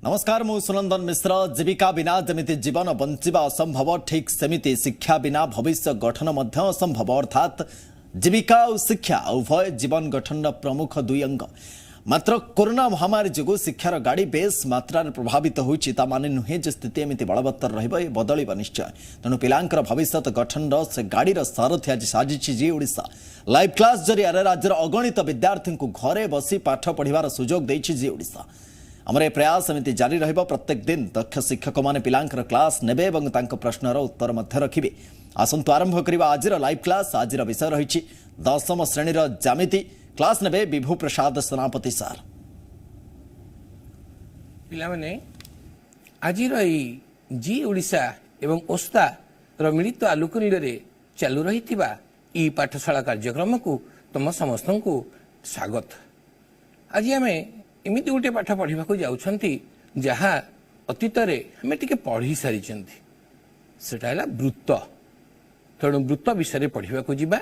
नमस्कार मु सुनंदन मिश्र। जीविका बिना जमिति जीवन बंचिबा असंभव ठीक सेमिति शिक्षा बिना भविष्य गठन मध्य असंभव अर्थात जीविका और शिक्षा उभय जीवन गठन प्रमुख दुई अंग। मात्र कोरोना महामारी जो शिक्षार गाड़ी बेस मात्रा प्रभावित होती माने नुहे जे स्थिति एमती बलवत्तर रदल निश्चय। तेणु पिलांकर भविष्य गठन से गाड़ी सारथी आज साजिश जी ओडिशा। लाइव क्लास जरिया राज्यर अगणित विद्यार्थी को घरे बसी पाठ पढ़ार सुजोग देछि जी ओडिशा। आमर यह प्रयास एमती जारी रहिबो। प्रत्येक दिन दक्ष शिक्षक माने पिलांकर क्लास नेबे एवं तांको प्रश्नर उत्तर मध्य रखिबे। आसंतु आरंभ करिबा आजिर लाइव क्लास। आजिर विषय रहिछि दशम श्रेणीर ज्यामिति। क्लास नेबे विभु प्रसाद सेनापति सार। पिला माने आजिर जी ओडिशा एवं ओस्ता र मिलित आलोकनीय रे चालू रहिथिबा ई पाठशाला कार्यक्रम को तुम समस्त को स्वागत। आज आम एमती गोटे पाठ पढ़ा जाउछंती जहाँ अतीत आम टे पढ़ी सारी सेटा वृत्त। तेणु वृत्त विषय पढ़ा जावा।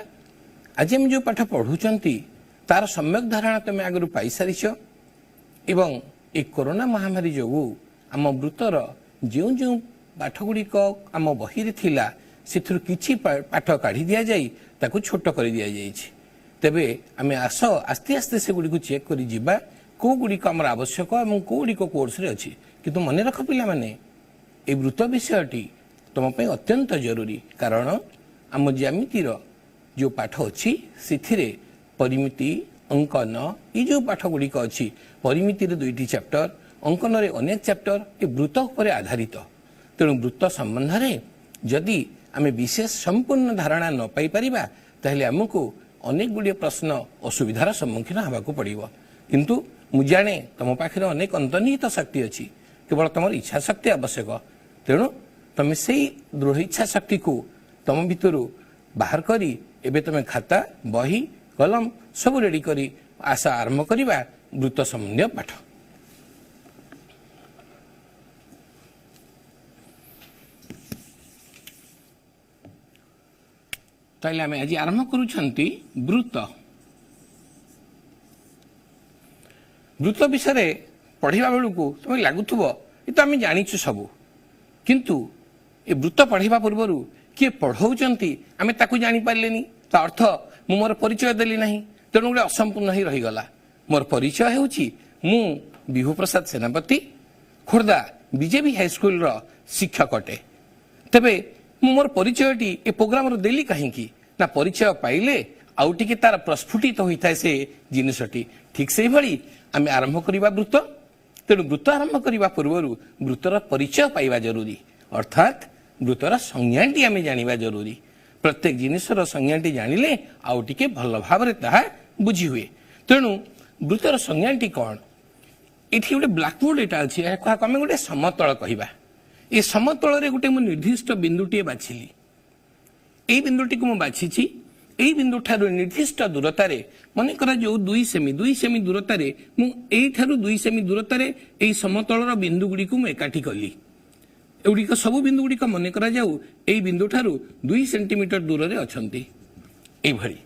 आज आम जो पाठ पढ़ुंट तार सम्यक धारणा तुम आगु पाई सारी एवं ए कोरोना महामारी जो आम वृत्तर जो जो पाठगुड़िक आम बही थिला किछि पाठ काढ़ी दि जाई ताकू छोट कर दि जाइए। तेबे आम आस्ते आस्ते से गुड़ी को चेक करी जिबा कौ गुड़िक आमर आवश्यक और कौ गुड़िक कोर्स रे अच्छी। किंतु मन रख पिला माने ए वृत्त विषयटी तुम पे अत्यंत जरूरी। कारण आम ज्यामितिर जो पाठ अच्छी से परिमिति अंकन ये जो पाठ गुड़िक अच्छी परिमितिर 2टी चैप्टर अंकन रे अनेक चैप्टर ये वृत्त उपर आधारित। तेणु वृत्त संबंध में जदि आम विशेष संपूर्ण धारणा न पाई परिबा ताहले हमको अनेक गुड़िए प्रश्न असुविधार सम्मुखीन होगाकू पड़िबो। किंतु मु जाने तुम पाखे अनेक अंतर्निहित शक्ति अच्छी केवल तुम इच्छा शक्ति आवश्यक। तेणु तुम से दृढ़ इच्छा शक्ति को तुम भितर बाहर करी एबे तुम खाता बही कलम सब रेडी करी आशा आरंभ करवा वृत्त संबंधी पाठ। ताइले आम आज आरंभ करूछंती वृत्त। वृत्त विषय पढ़ा बेलू तुम लगुव ये तो आम जाचु सबू। किंतु ये वृत्त पढ़ा पूर्वर किए पढ़ाऊँच आम ताकू जापारे ता अर्थ मु मोर परिचय देली नहीं। तेणु गोटे असंपूर्ण ही रहीगला। मोर परिचय होउची मु विभु प्रसाद सेनापति खोर्धा बीजेपी हाईस्कल शिक्षक अटे। तेबे मु मोर परिचयटी ए प्रोग्राम देली कहीं ना परिचय पाइले आउ टिके तार प्रस्फुटित होता है से जिनसटी। ठीक से भली आम आरंभ करवा वृत्त। तेणु वृत्त आरंभ करने पूर्वर वृत्तर परिचय पाइबा जरूरी। अर्थात वृत्तर संज्ञाटी आम जाना जरूरी। प्रत्येक जिनसर संज्ञाटी जानिले आउ टिके भल भाव ताहा बुझी हुए। तेणु वृत्तर संज्ञाटी कौन ये गोटे ब्लाकबोर्ड यहाँ अच्छी आम गोटे समतल कहवा। ये समतल रे गोटे मु निर्दिष्ट बिंदुटे बाछिली। यही बिंदुटी को बाछी यही बिंदु ठारू निर्दिष्ट दूरतार मनकर जो 2 सेमी दूरतार मुझे 2 सेमी दूरतार यही समतल बिंदु गुड़िक एकाठी कली। एगुड़िक सब बिंदु गुड़िक मन करा जाऊ यही बिंदु ठारू 2 सेंटीमीटर दूर रे अछंती। एभली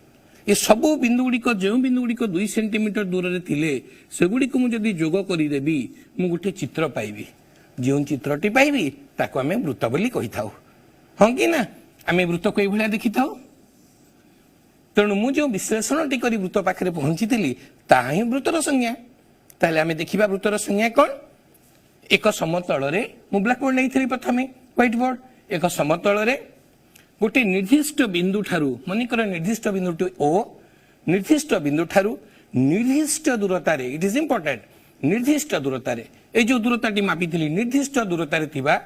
ये सब बिंदु गुड़िक जो बिंदु गुड़िक 2 सेंटीमीटर दूर रे थिले सेगुड़िक मु जदि जोग करदेवी मु गोटे चित्र पाइबी। जो चित्रटी पाइबी ताको आमे वृत्त बोली कहि थाउ। हाँ कि ना आमे वृत्त को एभलिया देखि थाउ। तेणु मु जो विश्लेषण करी वृत्त पाखे पहुंची ताहा ही वृत्तर संज्ञा। ताहले आमे देखिबा वृत्तर संज्ञा कौन। एक समतल रे मु ब्लैकबोर्ड नहीं प्रथमे व्हाइट बोर्ड एक समतल रे गोटे निर्दिष्ट बिंदु ठारू मनकर निर्दिष्ट बिंदुटी ओ निर्दिष्ट बिंदु ठारू निर्दिष्ट दूरतार इट इज इंपोर्टेंट निर्दिष्ट दूरतार ए जो दूरताटी मापी निर्दिष्ट दूरतार थिबा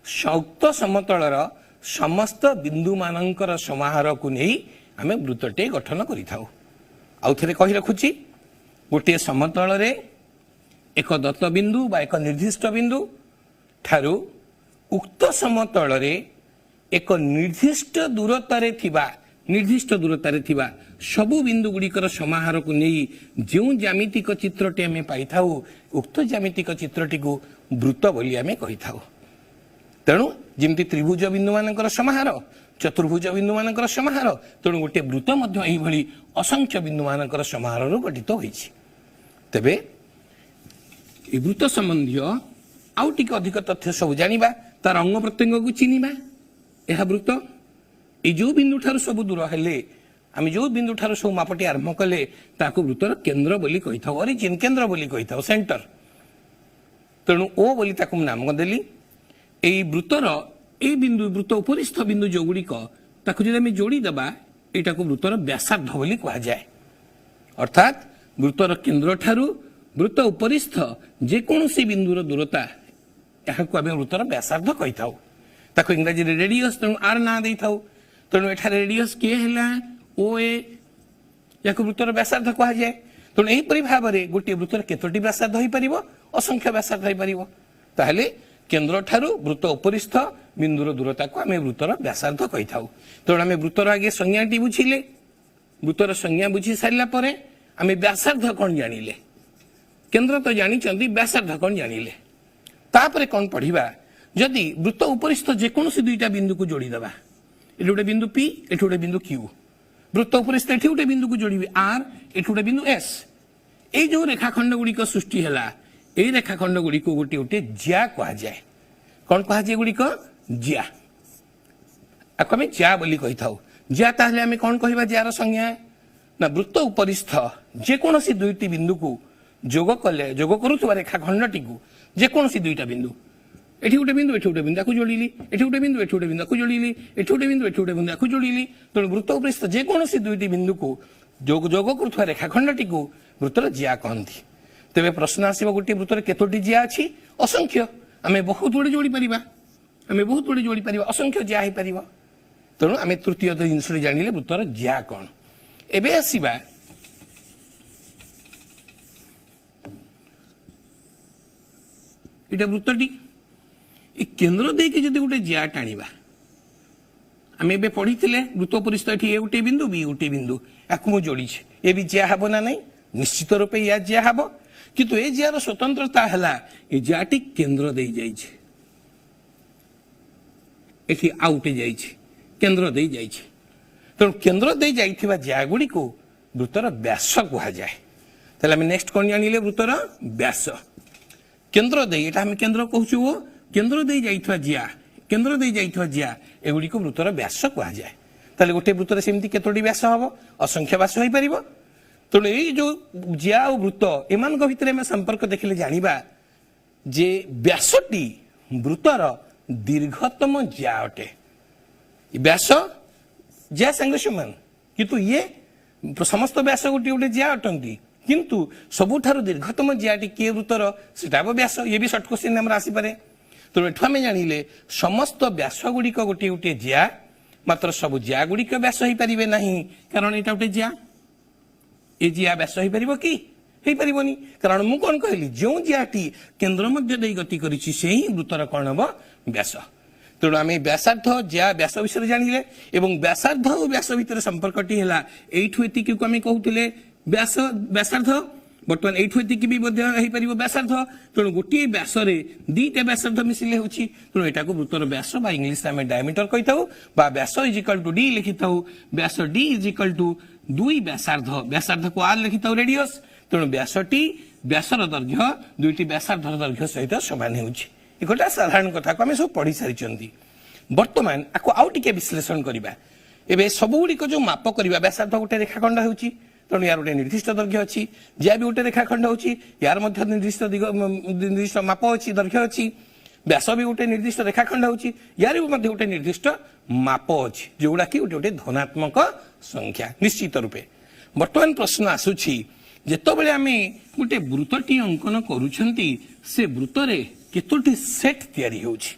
सौक्त समतलर समस्त बिंदु मानकर समाहार को नहीं आम वृत्तटे गठन करिथाउ। आउ थे कही रखुची गोटे समतल रे एक दत्त बिंदु बा एक निर्दिष्ट बिंदु ठारू उक्त समतल रे एक निर्दिष्ट दूरतार थिबा सबु बिंदु गुड़िकर समाहार को नहीं जो ज्यामितिक चित्रटी आम पाई थाउ उक्त ज्यामितिक चित्रटी को वृत्त बोली आम कहि थाउ। तेणु जमती त्रिभुज बिंदु मानकर समाहार चतुर्भुज बिंदु मानकर समाहार तेणु गोटे वृत्त मध्य असंख्य बिंदु मानकर समाहार गठित होइछि। तेबे वृत्त संबंधी आउ टिके अधिक तथ्य सब जानिबा तार अंग प्रत्यंग को चिनिबा यह वृत्त ए जो बिंदु ठारू सब दूर हेले आम जो बिंदु ठारू सब मापटी आरंभ कले ताको वृत्तर केंद्र बोली कहि थाउ ओरिजिन केंद्र बोली कहि थाउ सेंटर तेणु ओ बोली ताको नाम देली ए वृत्तर ए बिंदु वृत्त उपरिस्थ बिंदु जो गुड़िक ताको जदि आम जोड़ी दबा एटा को वृत्तर व्यासार्ध बोली कहा जाए अर्थात वृत्तर केंद्र ठारू वृत्त उपरिस्थ जेकोसी बिंदुर दूरता यहाँ आम वृत्तर व्यासार्ध कही था ताको इंग्राजी रेडियस तेणु आर ना दे था तेणु एठार रेडियस किए है ओ ए या वृत्तर व्यासार्ध कह जाए तेणु यहीपरि भाव में गोटे वृत्तर केतोटी व्यासार्ध हो पार असंख्य व्यासार्ध हो पार ताहले केंद्र ठारू वृत्त उपरिस्थ बिंदुर दूरता को आम वृत्तर व्यासार्ध कही था तेणु आम वृत्तर आगे संज्ञाटी बुझिले वृत्तर संज्ञा बुझी सारा पर आम व्यासार्ध कौन जानिले केंद्र तो जानी व्यासार्ध कौन जानिले तापर कौन पढ़िबा जदि वृत्त उपरिस्थ जेकोसी दुईटा बिंदु को जोड़ीदबा ये गोटे बिंदु पी ये गोटे बिंदु क्यू वृत्त उपरिस्थ ये गोटे बिंदु को जोड़ी आर ये गोटे बिंदु एस ये जो रेखाखंड गुड़िक सृष्टि है ये रेखाखंड गुड़िक गोटे गोटे ज्या कह जाए कौन कह जाए गुड़िक ज्या आम ज्या बोली कही था ज्या ताहले आम कौन कह ज्यार संज्ञा ना वृत्त उपरिस्थ जेकोसी दुईटी बिंदु को जोग कले जोग करुवा रेखाखंडटी को जेकोसी दुईटा बिंदु एठी गोटे बिंदु एठी गोटे बिंदु को जोड़िली एठी गोटे बिंदु एठी गोटे बिंदु को जोड़िली एठी गोटे बिंदु एठी गोटे बिंदु को जोड़िली तेणु वृत्त उपरिस्थ जेकोसी दुईटी बिंदु को जोग जोग करुवा रेखाखंडटी को वृत्तर ज्या कहती तेरे प्रश्न आसो गोटे वृत्तर केतोटी ज्या अच्छी असंख्य आम बहुत गुड़े जोड़ी पारिबा आम बहुत गुड़े जोड़ी पारिबा असंख्य ज्या हो पार तेणु आम तृतीय जिनस जानिले वृत्तर ज्या कौन एबे आसीबा इटा वृत्तटी केंद्र देके जदि गोटे ज्या टाणिबा आम ए पढ़ी वृत्त उपरिस्थ ये गोटे बिंदु बी गोटे बिंदु या मु जोड़ी ये भी ज्या हम ना नहीं निश्चित रूपे या ज्या हम किंतु ए ज्यार स्वतंत्रता है ये ज्याटी केंद्र दे जाइए एठी आउटे जाइए केंद्र दे जाइए तेणु केंद्र दे जाइथिबा ज्या गुड़ी को वृत्तर व्यास कह जाए ताहले आम नेक्स्ट कौन जानिले वृत्तर व्यास केंद्र दे एटा हम केंद्र कहूछु वो केंद्र दे जाइथिबा ज्या केंद्र दे जाइथिबा ज्या एगुड़ी को वृत्तर व्यास कह जाए ताहले गोटे वृत्तर सेमती केतोटी व्यास हम असंख्य व्यास हो पारिबो तेणु ये जो ज्या और वृत्त एमान भितर आम संपर्क देखिले जानिबा जे व्यासटी वृत्तर दीर्घतम ज्या अटे व्यास ज्या संगे समान किंतु ये समस्त व्यास गोटे गोटे ज्या अटंती किंतु सबुठारु दीर्घतम ज्याटी किए वृत्तर सेटा व्यास ये भी सर्ट क्वेश्चन आमर आसीपे तेणु एठु आम जानिले समस्त व्यास गुड़िक गोटे गोटे ज्या मात्र सब ज्या गुड़िक व्यास हो पारे ना कारण यहाँ गोटे ज्या ये ज्या व्यास हो पार कि हो पारनी कारण मु कौन कहली जो ज्याटी केंद्र मध्य दे गति करिछि से ही वृत्तर कौन हम व्यास तेणु आम व्यासार्ध ज्या व्यास विषय जानिले एवं व्यासार्ध और व्यास भितर संपर्कटी है एठु एतिक आम कहते व्यास व्यासार्ध बर्तमान एठु एतिक भी व्यासार्ध तेणु गोटे व्यास दीटा व्यासार्ध मिसिले होछि तेणु एटा को वृत्तर व्यास बा इंग्लिश आम डायमीटर कहि थाउ बा व्यास इज इक्वल टू डी लिखि थाउ व्यास डी इज इक्वल टू दुई व्यासार्ध व्यासार्ध को आर लिखि थाउ रेडियस तेणु व्यासटी व्यासर दैर्घ्य दुईटी व्यासार्धर दैर्घ्य सहित समान होछि एक गोटे साधारण कथा को आम सब पढ़ी सारी बर्तमान आपको आउ टिके विश्लेषण करवा एवं सबुगुड़िक जो माप करवा व्यासार्ध गोटे रेखाखंड होछि तेणु यार गोटे निर्दिष्ट दैर्घ्य अच्छी ज्या भी गोटे रेखाखंड होछि यार मध्य निर्दिष्ट माप अच्छी दैर्घ्य अच्छी व्यास भी गोटे निर्दिष्ट रेखाखंड होछि यार भी मध्य गोटे निर्दिष्ट माप अच्छी जोड़ा कि गोटे गोटे धनात्मक संख्या निश्चित रूपे बर्तमान प्रश्न आसुछि जेतबेले आमे गोटे वृत्तटी अंकन करूछंती से वृत्तरे केतोटी सेट तैयारी होछि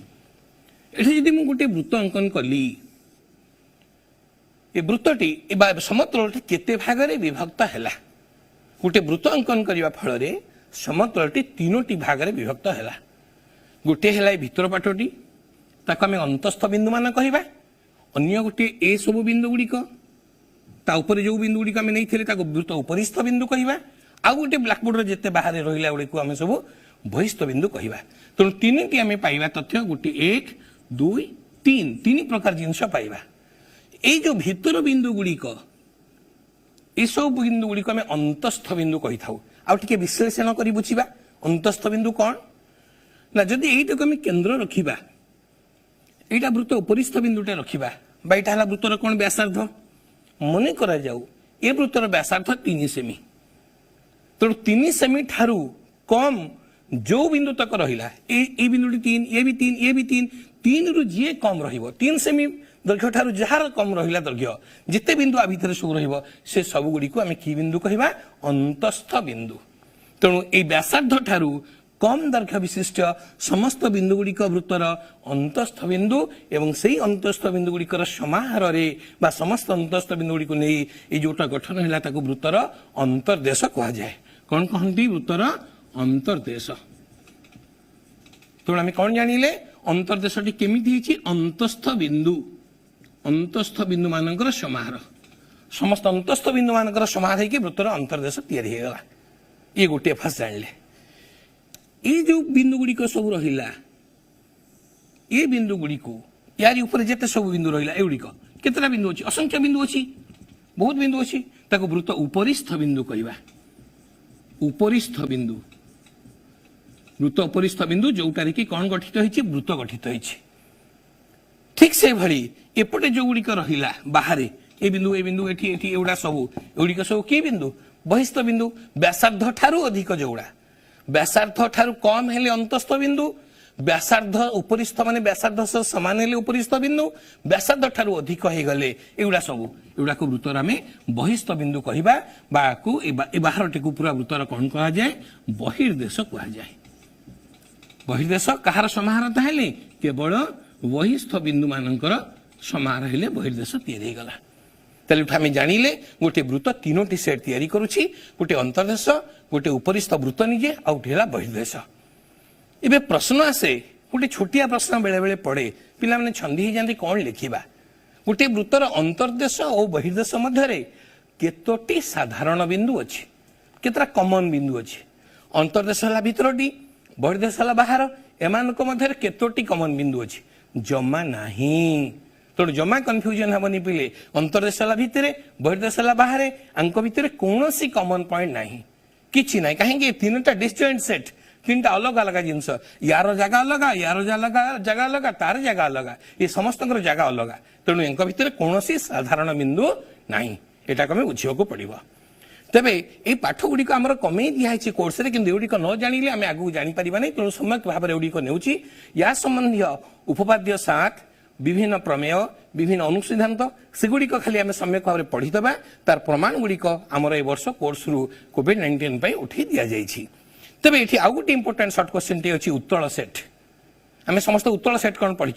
एठी यदि मु गोटे वृत्त अंकन कली ए वृत्तटी समतलटी केते भागरे विभक्त हैला गोटे वृत्त अंकन करिवा फଳରେ समतलटी तीनोटी भागरे विभक्त हैला गोटे हैला भितर पाटटी ताको आमे अंतस्थ बिंदु मान कहिबा अन्य गोटे ए सब बिंदु गुड़िक ता ऊपर जो बिंदु गुड़िक आमे नहीं थिले ताको वृत्त उपरिस्थ बिंदु कहिबा आ गोटे ब्लैकबोर्ड रे जेते बाहर रहिला गुड़ी को आमे सब बहिस्थ बिंदु कहिबा तेणु तीनटी आमे पाइबा तथ्य गोटे 1 2 3 तीन प्रकार जिनस पाइबा ए जो भितर बिंदु गुड़िक ए सब बिंदु गुड़िक आमे अंतस्थ बिंदु कहि थाउ आ टिके विश्लेषण करी बुझिबा अंतस्थ बिंदु कौन ना जदि एइटाको आम केन्द्र रखिबा एटा वृत्त उपरिस्थ बिंदुटे रखिबा बा एटा हला वृत्तर कोन व्यासार्ध मने करा जाऊ ए वृत्तर व्यासार्ध 3 सेमी तो 3 सेमी ठारू कम जो बिंदु तक रहिला ए बिंदुटी 3 ये भी 3 ये भी 3 3 रु जे कम रहिबो 3 सेमी दैर्घ्य ठारू जहार कम रहिला दैर्घ्य जिते बिंदु आ भितर सब रहिबो से सब गुडी को आमे की बिंदु कहिबा अंतस्थ बिंदु तेणु ए व्यासार्ध ठारू कम दैर्घ्य विशिष्ट समस्त बिंदु गुड़िक वृत्तर अंतस्थ बिंदु एवं सेही अंतस्थ बिंदु गुड़िकर समाहार रे बा समस्त अंतस्थ बिंदु गुड़िक नहीं ये जोटा गठन है ताको वृत्तर अंतर्देश कहा जाए कौन कहती वृत्तर अंतर्देश तेणु आम कौन जानिले अंतर्देशटी केमिति अंतस्थ बिंदु मानकर समाहार समस्त अंतस्थ बिंदु मानकर समाहार है वृत्तर अंतर्देश तैयारी हो गला ये गोटे फास्ट जानिले ये जो बिंदु गुड़िक सब रहा ये बिंदु गुड़ी को यार ऊपर जिते सब बिंदु रहा एगुड़िक केतटा बिंदु अच्छी असंख्य बिंदु अच्छी बहुत बिंदु अच्छी ताको वृत्त उपरिस्थ बिंदु कहवा उपरिस्थ बिंदु वृत्त उपरिस्थ बिंदु जोटार कि कौन गठित होती वृत्त गठित होती ठीक से भली एपटे जो गुड़िक रहा बाहर ए बिंदु एटी एगुड़ा सब एगुड़िक सब कि बिंदु बहिस्थ बिंदु व्यासार्ध ठारू अधिक जोड़ा व्यासार्ध ठारू कम हेले अंतस्थ बिंदु व्यासार्ध उपरिस्थ माने व्यासार्ध समान हेले उपरिस्थ बिंदु व्यासार्ध ठारू अधिक हो गले एगुड़ा सब एगुड़ा को वृत्तर आम बहिस्थ बिंदु कहवा बाकू बाहरटी को पूरा वृत्तर कौन कहा जाए बहिर्देश कहा जाए बहिर्देश कहार समाहार ताहेले केवल बहिस्थ बिंदु मानकर समाहार हेले बहिर्देश तैयारी गला ताले आम जानिले गोटे वृत्त 3टी सेट तैयारी करुछि गोटे अंतर्देश गोटे उपरिस्थ वृत्त निजे आउटे बहिर्देश एबे प्रश्न आसे गोटे छोटिया प्रश्न बेले बेले पड़े पिला माने छंदी ही जांती कौन लिखिबा गोटे वृत्तर अंतर्देश और बहिर्देश मध्य केतोटी साधारण बिंदु अच्छी केतरा कॉमन बिंदु अच्छी अंतर्देश हला भितरटी बहिर्देश हला बाहर एमानक मध्य केतोटी कॉमन बिंदु अच्छी जमा नहीं तो जमा कन्फ्यूजन हेनी पिले अंतर्देश भितर बहिर्देश बाहर आंक भितर कौन सी कॉमन पॉइंट नहीं किसी ना कहीं 3टा डिस्जॉइंट सेट 3टा अलग अलग जिनस यार जगह अलग यार जगह अलग तार जगह अलग ये समस्त जगह अलग तेणु एंक भितर कौन सी साधारण बिंदु नहीं एटा आम बुझा पड़ो तेरे ये पाठ गुड़िक आम कमे दिखाई कोर्स कि एगुड़िक न जानिले आम आगू जापर ना तेणु सम्यक भाव में एगुड़िक नेउछि या संबंधी उपपाद्य 7 विभिन्न प्रमेय विभिन्न अनुसिद्धांत सेगुड़िक खाली आम सम्यक भाव में पढ़ीदबा तार प्रमाण गुड़िक आमर ए वर्ष कोर्स रु कोविड-19 उठे दि जाइए तेरे ये आउ गोटे इंपोर्टाट सर्ट क्वेश्चन टी अच्छी उत्तल सेट आम समस्त उत्तल सेट कौन पढ़ी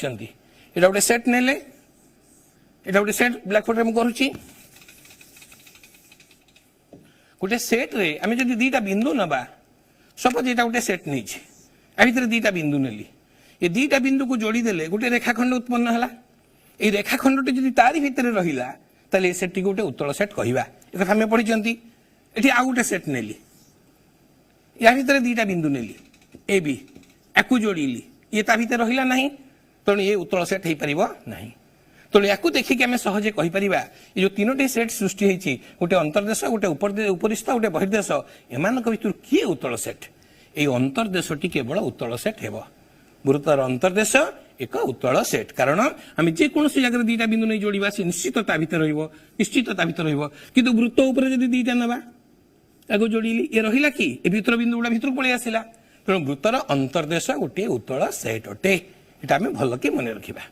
एटा गोटे सेट नेले एटा गोटे सेट ब्लैकबोर्ड में करुच्ची गोटे सेट रे आम जब 2टा बिंदु नबा सपोज एटा गोटे सेट नहीं आ भीतर 2टा बिंदु नेली ये 2टा बिंदु को जोड़ी देले गोटे रेखाखंड उत्पन्न है ये रेखाखंडटी जब तारी भितर रहिला ताले सेट गोटे उत्तल सेट कहवा एक आम पढ़ी ये आउ गोटे सेट नेली या भीतर 2टा बिंदु नेली ए बी याकू जोड़िली ये ता भीतर रहिला नहीं तेणु ये उत्तल सेट हो पार नहीं तेणु या देखिक आम सहजे कहीपर ये जो 3टी सेट सृष्टि होती गोटे अंतर्देश गोटे उपरिस्थ गोटे बहिर्देश एमान भर किए उत्तल सेट ये अंतर्देशटी केवल उत्तल सेट हेब वृत्तर अंतर्देश एक उत्तल सेट कारण आम जेकोसी जगह 2टा बिंदु नहीं जोड़ा सी निश्चित भर निश्चित भर किंतु वृत्त उपर जब 2टा नवा आगो जोड़िली ये रहा कि ए भीतर बिंदु गुड़ा भीतर पलि आसला तेणु वृत्तर अंतर्देश गोटे उत्तल सेट अटे ये आम भल कि मन रखा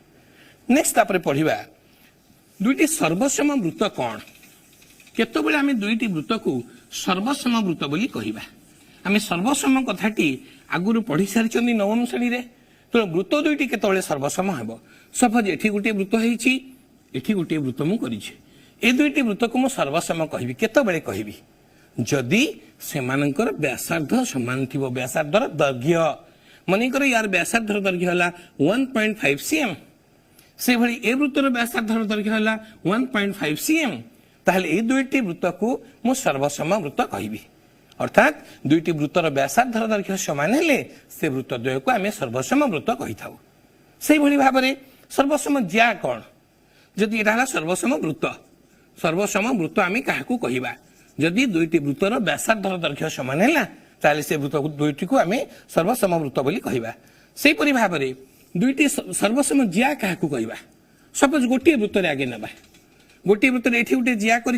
नेक्स्ट तापर पढ़ा 2टी सर्वसम वृत्त कौन केतबेले आम 2टी वृत्त को सर्वसम वृत्त बोली कहवा आम सर्वसम कथाटी आगुरी पढ़ी सारी 9म श्रेणी रे तेणु वृत्त 2टी केतबेले सर्वसम हेब सपोज एठी गोटे वृत्त होईछि एठी गोटे वृत्त मु करिछि ए 2टी वृत्त को मु सर्वसम कहबी केतबेले कहबी जदि सेमानकर व्यासार्ध समान थिबो व्यासार्धर दैर्घ्य मनेकर यार व्यासार्धर दैर्घ्य हला 1.5 cm से भली ए वृत्तर व्यासार्धर दैर्घ्य हला 1.5 cm ताहले ए 2टी वृत्त को मु सर्वसम वृत्त कहबी अर्थात 2टी वृत्तर व्यासार्धर दैर्घ्य समान हेले से वृत्त द्वय को आम सर्वसम वृत्त कहि थाउ सेही भली भाबरे सर्वसम ज्या कोन जदि एटा हला सर्वसम वृत्त आम काहाकू कहिबा जदि 2टी वृत्तर व्यासार्धर दैर्घ्य समान है ताले से वृत्त 2टी को आम सर्वसम वृत्त बोली कहबा सेपरि भाव में दुईटी सर्वसम जिया क्या कहवा सपोज गोटे वृत्त आगे ना गोटे वृत्त ये गोटे जिया कर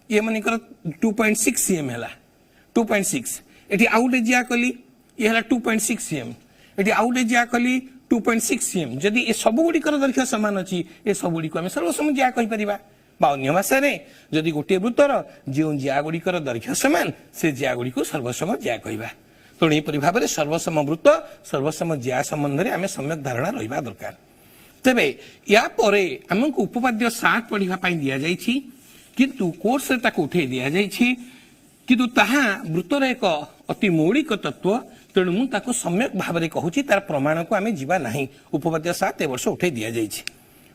ये मनकर 2.6 cm है 2.6 ये आउ गोटे जिया कली ये है 2.6 cm ये आउ गोटे जिया कली 2.6 cm जदि ये सब गुड़िकर दैर्घ्य सामान अच्छी ये सब गुड़िक आम सर्वसम जिया कहीपर अन्य भाषा जदि गोटे वृत्तर जो जिया गुड़िकर दैर्घ्य सामान से जिया गुड़ी सर्वसम जिया कहवा तेणु यहपरि भाव में सर्वसम वृत्त सर्वसम जिया संबंध में आम सम्यक धारणा रहा दरकार तेबे या परे आमको उपपाद्य 7 पढ़ापी दि जाइछि किंतु कोर्स रे ताको उठे दिया जाइछि किंतु ताहा वृत्तर एक अति मौलिक तत्व तेणु मु ताको सम्यक भाव में कहूछि तार प्रमाण को आमे जीवा नाही उपपाद्य 7 ए वर्ष उठे दिया जाइछि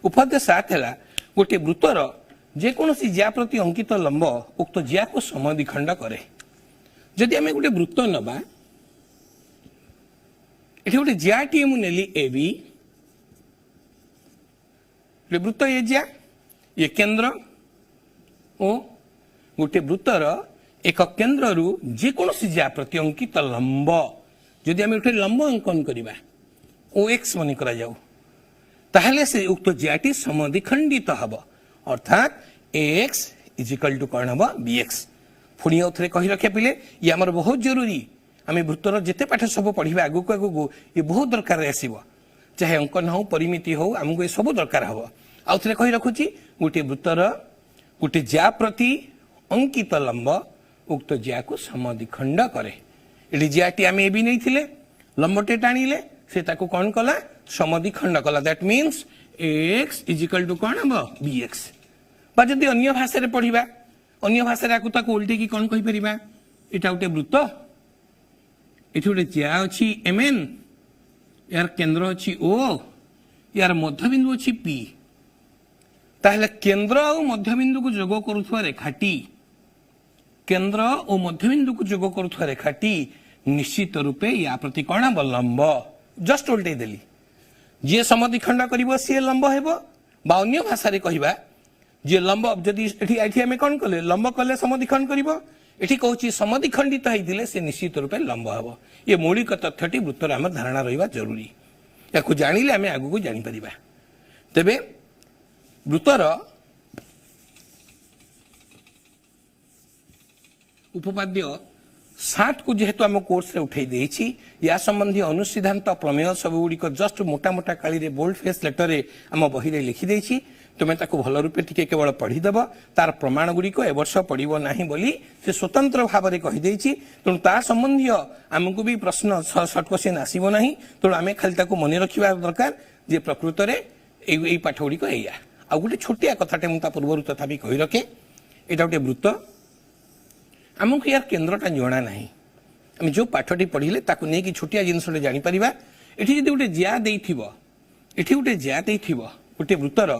उपपाद्य 7 हैला गोटे वृत्तर जे कोनोसी जिया प्रति अंकित लंब उक्त जिया को समद्विखंड करे जदि आमे गोटे वृत्त नबा एठी गोटे जिया टी मु नेली एबी वृत्त ये जिया ये केंद्र ओ गोटे वृत्तर एक केंद्र रु जे कोनोसी जिया प्रति अंकित लंब जदि आमे गोटे लंब अंकन करिबा ओ एक्स मने करा जाऊ ताहले से उक्त जियाटी समद्विखंडित हब अर्थात एक्स इज इक्वल टू कौन हम बीएक्स पुणी थे कही रखे पिले ये आमर बहुत जरूरी आम वृत्तर जिते पाठ सब पढ़ा आगक आगक ये बहुत दरकार आसो चाहे अंकन हो परिमिति हो आमको ये सब दरकार हम आउ थे कही रखुची गोटे वृत्तर गोटे जिया प्रति अंकित लंब उक्त जिया को समद्विखंड करे ये जियाटी आम ए भी नहीं लंबटे टाणिले से ताको कौन कला समद्विखंड कला that means X is equal to कौन हम बीएक्स बा जदि अन्य भाषा पढ़ा अन्य भाषा उल्टे कौन कहीपर यहाँ गोटे वृत्त ये गोटे जिया अच्छी एम एन यार केंद्र अच्छी ओ यार मध्यबिंदु अच्छी पी ताहले केंद्र और मध्यबिंदु को जोग करुवा रेखाटी केंद्र और मध्यबिंदु को जोग करुवा रेखाटी निश्चित रूपे या प्रति कौन हम लंब जस्ट उल्टे देली जी समद्विखंड कर सी लंब हेब अन्य भाषा कहवा जी लंब जदि आम कौन कले लंब कले समद्विखंड कर ये कौन समद्विखंडित होते से निश्चित रूपे लंब हम ये मौलिक तथ्यटी वृत्तर आम धारणा रहा जरूरी या जानिले आम आगू जापर तेबे वृत्तर उपपाद्य 7 को जेहेतु आम कोर्स रे उठे देछि या संबंधी अनुसिद्धांत प्रमेय सब गुड़िक जस्ट मोटा मोटा काली रे बोल्ड फेस लेटर रे आम बही रे लिखि देछि तुम ताको भल रूपे टिके केवल पढ़ीदेव तार प्रमाण गुड़िक ए वर्ष पड़ो ना बोली से स्वतंत्र भाव में कहीदेछि तेणु ता संबंधी आमको भी प्रश्न सर्ट क्वेश्चन आसब ना तेणु आम खाली ताको मन रखा दरकार जे प्रकृत में पाठ गुड़िक या आ गोटे छोटिया कथाटे मुझे पूर्व तथापि कही रखे यहाँ गोटे वृत्त आमको यार केन्द्रटा जना ना आम जो पाठटी पढ़ले ताको नहीं छोटिया जिनसटे जापर ये गोटे जिया ये गोटे जिया गोटे वृत्तर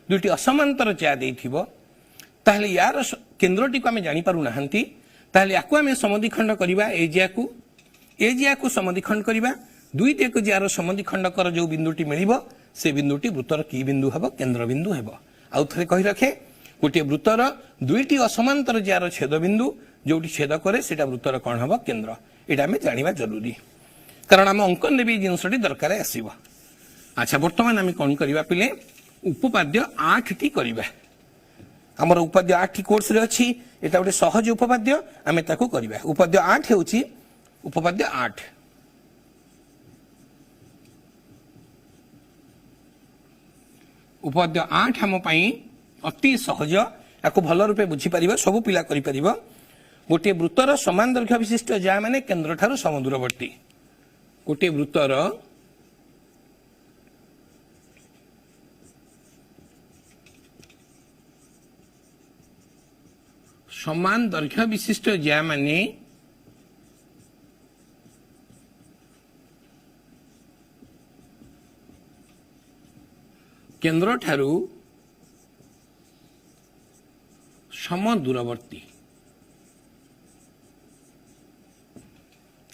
दुईटी असमांतर जिया ताहले यार केन्द्रटी को आम जापर ना ताहले याकू आम समद्विखंड करवा ए जिया को समद्विखंड करवा दुईटी एक जियार समद्विखंड कर जो बिंदुटी मिल से बिंदुटी वृत्तर की बिंदु हम केन्द्र बिंदु हम आउ थे कही रखे गोटे वृत्तर दुईटी असमांतर जियार छेद बिंदु जोटी छेद करे से वृत्तर कौन हम केन्द्र यहाँ आम जाना जरूरी कारण आम अंकन भी जिनसटी दरकार आसब अच्छा बर्तमान आम कौन करवा पिले उपपाद्य 8 टी करवा आमर उपाद्य 8 कोर्स रे अच्छी एटा गोटे सहज उपपाद्य आम ताको करवा उपाद्य 8 होची उपपाद्य 8 उपाद्य 8 हम पई अति सहज याको भल रूपे बुझी परिबा सब पिला करि परिबा गोटे वृत्तर समान दैर्घ्य विशिष्ट जा माने केन्द्र ठारू समदूरवर्ती गोटे वृत्तर समान दैर्घ्य विशिष्ट ज्या माने केन्द्र ठारू सम दूरवर्ती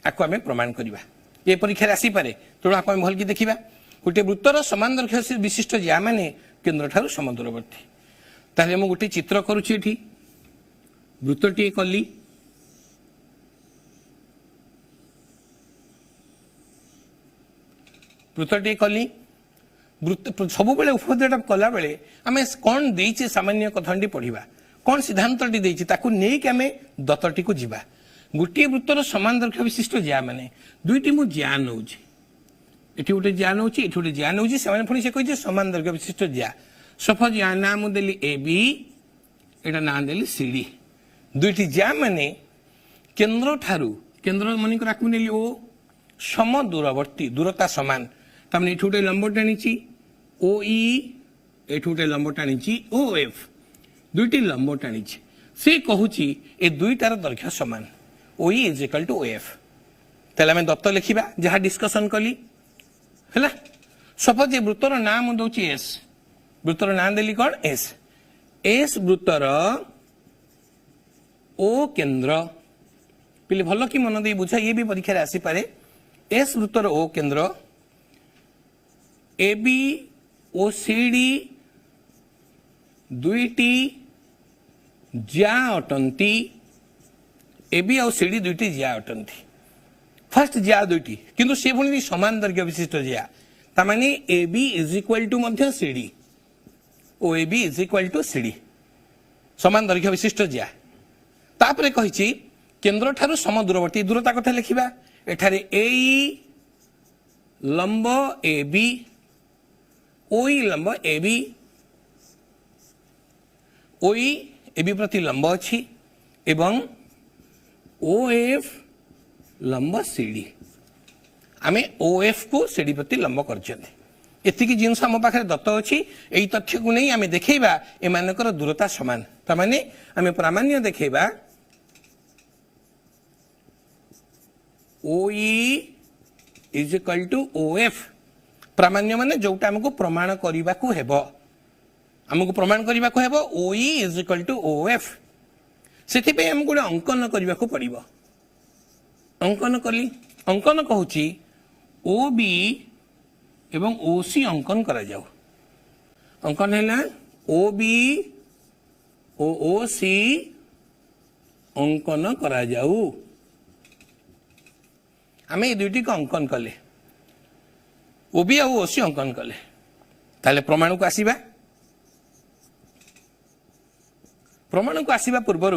आपको आम प्रमाण करवा ये परीक्षा आसीपे तेणु आप भल कि देखा गोटे वृत्तर समान दैर्घ्य विशिष्ट ज्या माने केन्द्र ठारू सम दूरवर्ती ताहले मु गोटे चित्र करुछि एठी वृत्तटी कली वृत्तटे कली वृत्त सब बेले उपपद्यटा कला बेले आम कौन देचे सामान्य कथनटी पढ़ा कौन सिद्धांतटी देचे ताकू नहीं कि आम दत्तटी को जीवा गोटे वृत्तर समान दैर्घ्य विशिष्ट ज्या माने दुईटी मु ज्या नौची एठी गोटे ज्या नौची एठी गोटे ज्या नौची से पुणी से कही समान दैर्घ्य विशिष्ट ज्या सपोज या नाम देली ए बी एटा ना देली सी डी दुईटी ज्या माने केंद्र ठारू केंद्र मनिक राखु नेली ओ सम दूरवर्ती दूरता समान तमने एठी गोटे लंब टाणी ओ ई एठी गोटे लंब टाणी ओ एफ दुईटी लंब टाणी से कहूची ए दुईटार दैर्घ्य समान O E is equal to O F तेल आम दत्त लिखा जहाँ डिस्कसन कली है सपोज ए वृत्तर नाम दौची एस वृत्तर ना देली कौन एस एस वृत्तर ओ केंद्र पिले भल कि मन दे बुझा ये भी परीक्षा आसीपे एस वृत्तर ओ केंद्र A B O C D दुईटी ज्या अटंती ए बी और सी डी दुईटी ज्या अटंती फर्स्ट ज्या दुईटी किंतु से पुणी समान दैर्घ्य विशिष्ट ज्या तामाने A B is equal to मध्य सी डी ओ A B is equal to C D समान दैर्घ्य विशिष्ट ज्या तापरे कहिछि केंद्र ठारू सम दूरवर्ती दूरता कथा लिखिबा एठारे ए लंब ए बी ओ लंब A B O A B प्रति लंब अछि एवं ओ एफ लंब सी डी आम ओ एफ को सी डी प्रति लंब करछन्ते एतिकी जिनस आम पाखे दत्त अच्छी यही तथ्य को नहीं आम देखा एमानकर दूरता समान ताने आम प्रामाण्य देखा O is equal to O F प्रामाण्य माने जोटा आमको प्रमाण करने को हेबो आमको प्रमाण करने को हेबो O is equal to O F से आम गोटे अंकन करने को पड़ो अंकन कली अंकन कहूची ओ बी एवं ओ सी अंकन करा जाऊ अंकन है ओ बी ओ सी अंकन करा जाऊ आम ये दुईटी को अंकन कले ओ बी ओ सी अंकन कले ताले प्रमाण को आसीबा प्रमाण को आसीबा पूर्वर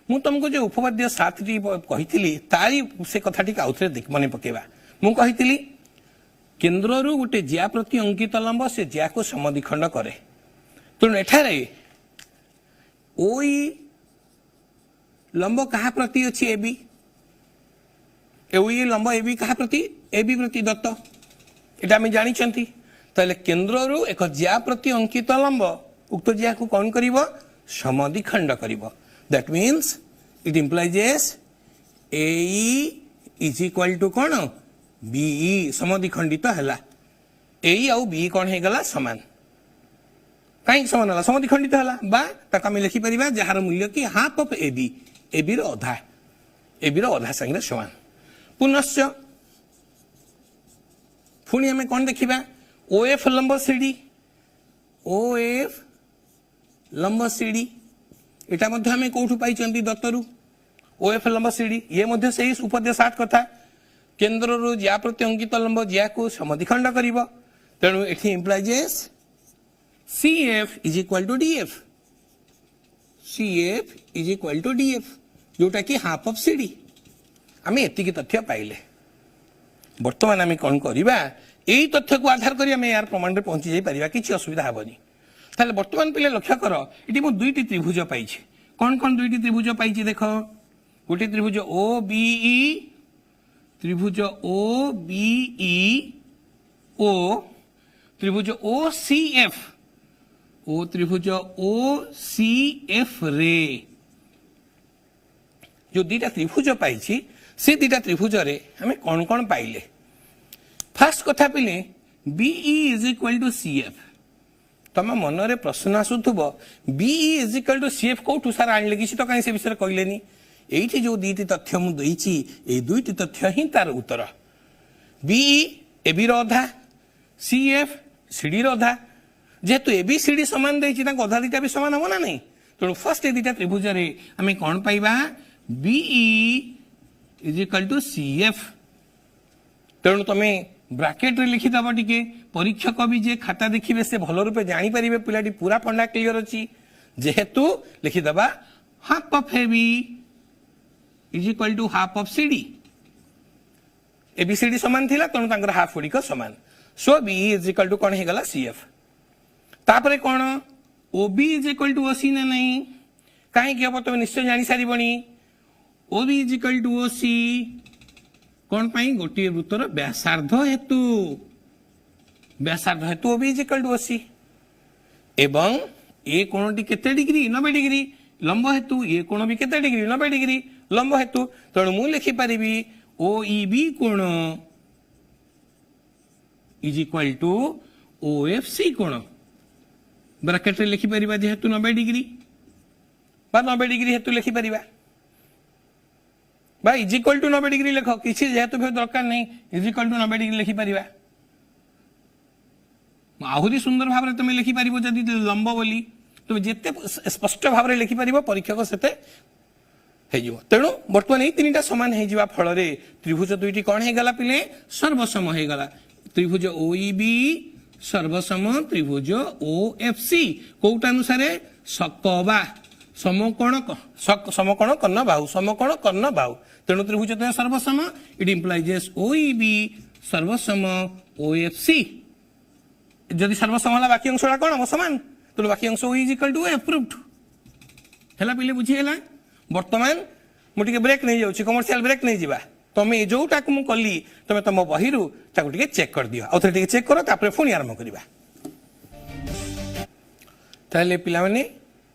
मु तुमको जो उपपाद्य 7 टी कही तारी से कथाटी आउथरे मन पकेबा मु कही केन्द्र गोटे ज्या प्रति अंकित लंब से ज्या को समद्विखंड करे तेणु एठारे ओ लंब कहा प्रति अच्छी ए बी ओ लंब ए बी कहा प्रति ए बी प्रति दत्त एटा आम जानी ताले केन्द्र एक ज्या प्रति अंकित लंब उक्त ज्या को कौन करिवो समद्विखंड करिवो that means it implies A is equal to कौन बीई समद्विखंडित है ए आउ बी कौन हो गला समान कहीं समान है समद्विखंडित है बा ताक आम लिखिपर जार मूल्य कि हाफ ऑफ ए बी अधा ए बी अधा संगे समान पुनश्च पुणी आम कौन देखा ओ एफ लंब सीडी ओ एफ लंब सीडी एटा मध्य आम कौटू पाई दत्तरू ओ एफ लंब सीडी ये मध्य से उपद्य 7 कथा केन्द्र ज्या प्रति अंकित लंब ज्या को समद्विखंड करिवो तेणु एठी implies C F is equal to D F C F is equal to D F जोटा कि हाफ ऑफ सी डी आम एतिकी तथ्य पाइले बर्तमान आम कौन करवा यही तथ्य को आधार कर आम यार प्रमाण में पहुंची जाई परिबा किछि असुविधा हेबनी ताले बर्तमान पिले लक्ष्य कर इटी मु दुईटी त्रिभुज पाइछि कौन कौन दुईटी त्रिभुज पाइछि देखो गोटे त्रिभुज ओ बी ई त्रिभुज ओ बी ई ओ त्रिभुज ओ सी एफ ओ त्रिभुज ओ सी एफ रे जो दीटा त्रिभुज पाइछि से दीटा त्रिभुज रे हमें कौन कौन पाइले फास्ट कथा पिले be is equal to C F तुम मन रे प्रश्न आसुथुब be is equal to C F कौटू सार आनिले किसी तो कहीं से विषय कहलेनी एठी जो दीटी तथ्य मु देइछि ए दुईटी तथ्य ही तार उत्तर बीई ए बी रो अधा सी एफ सी डी रो अधा जेहेतु ए बी सी डी समान देइछि ताक अधा दीटा भी समान हो ना नहीं तेणु फर्स्ट ए दीटा त्रिभुज रे आमे कौन पाइबा be is equal to C F तेणु तुम ब्राकेट रे लिखिदब टिके परीक्षक भी जे खाता देखिबे से भल रूपे जानी परिबे पिलाटी पूरा फंडा क्लियर अछि जेहेतु लिखिदबा half of A B is equal to half of C D ABCD समान थिला तनु तांकर हाफ गुड़िक समान so B is equal to कौन हेगला सीएफ तापरे कौन OB is equal to OC ना नहीं कहीं हम तुम निश्चय जानी सारी OB is equal to OC कौन पाई गोटे वृत्तर व्यासार्ध हेतु OB is equal to OC एवं ए कोणटी केते डिग्री 90 डिग्री लंब हेतु ए कोण भी केते डिग्री 90 डिग्री लंब हेतु तेणु मु लिखि पारिबी ओईबी कोण इज इक्वल टू ओएफसी कोण ब्रैकेट रे लिखि परिबा जेहेतु 90 डिग्री बा 90 डिग्री हेतु लिखि परिबा बा इज इक्वल टू 90 डिग्री लिख किसी जेहेतु भी दरकार नहीं इज इक्वल टू 90 डिग्री लिखि परिबा आहुरी सुंदर भाव तुम लिखि पारिबो जदि लंब बोली तुम जेते स्पष्ट भाव रे लिखि पारिबो परीक्षक सेते हेजिवो तेणु बर्तमान ए तीनटा समान हेजिवा फल रे त्रिभुज दुईटी कोन हे गला पिले सर्वसम हे गला त्रिभुज ओईबी सर्वसम त्रिभुज ओएफसी कोउटा अनुसारे सकबा समकोण कर्ण बाहु तेणु त्रिभुज द्वय सर्वसम इट इंप्लाइजेस ओईबी सर्वसम ओएफसी जदि सर्वसम होला बाकी अंशटा कोन हो समान तो बाकी अंश O is equal to approved हला पिले बुझी गेला वर्तमान मुझे ब्रेक नहीं जाऊँ कमर्शियल ब्रेक नहीं जावा तुम्हें जोटा को कली तुम तुम बही टे चेक कर दियो आउ थे चेक कर तापर पुणी आरंभ करवा ताले पिलाने